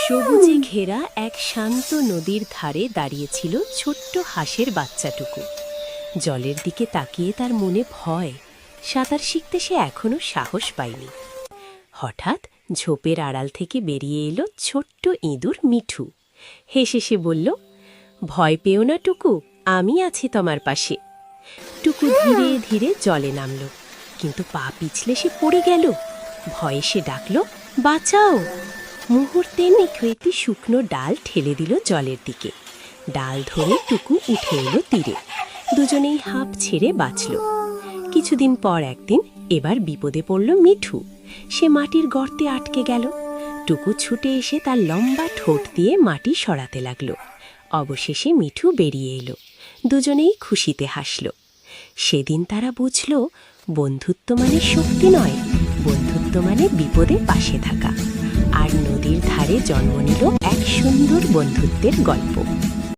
সবুজে ঘেরা এক শান্ত নদীর ধারে দাঁড়িয়েছিল ছোট্ট হাঁসের বাচ্চাটুকু। জলের দিকে তাকিয়ে তার মনে ভয়, সাঁতার শিখতে সে এখনো সাহস পায়নি। হঠাৎ ঝোপের আড়াল থেকে বেরিয়ে এলো ছোট্ট ইঁদুর মিঠু। হেসে সে বলল, ভয় পেও না টুকু, আমি আছি তোমার পাশে। টুকু ধীরে ধীরে জলে নামল, কিন্তু পা পিছলে সে পড়ে গেল। ভয়ে সে ডাকল, বাঁচাও। মুহূর্তে মিঠু একটি শুকনো ডাল ঠেলে দিল জলের দিকে। ডাল ধরে টুকু উঠে এলো তীরে। দুজনেই হাঁপ ছেড়ে বাঁচল। কিছুদিন পর একদিন এবার বিপদে পড়ল মিঠু। সে মাটির গর্তে আটকে গেল। টুকু ছুটে এসে তার লম্বা ঠোঁট দিয়ে মাটি সরাতে লাগলো। অবশেষে মিঠু বেরিয়ে এলো। দুজনেই খুশিতে হাসল। সেদিন তারা বুঝল, বন্ধুত্ব মানে শক্তি নয়, বন্ধুত্ব মানে বিপদে পাশে থাকা। আর নদীর ধারে জন্ম নিল এক সুন্দর বন্ধুত্বের গল্প।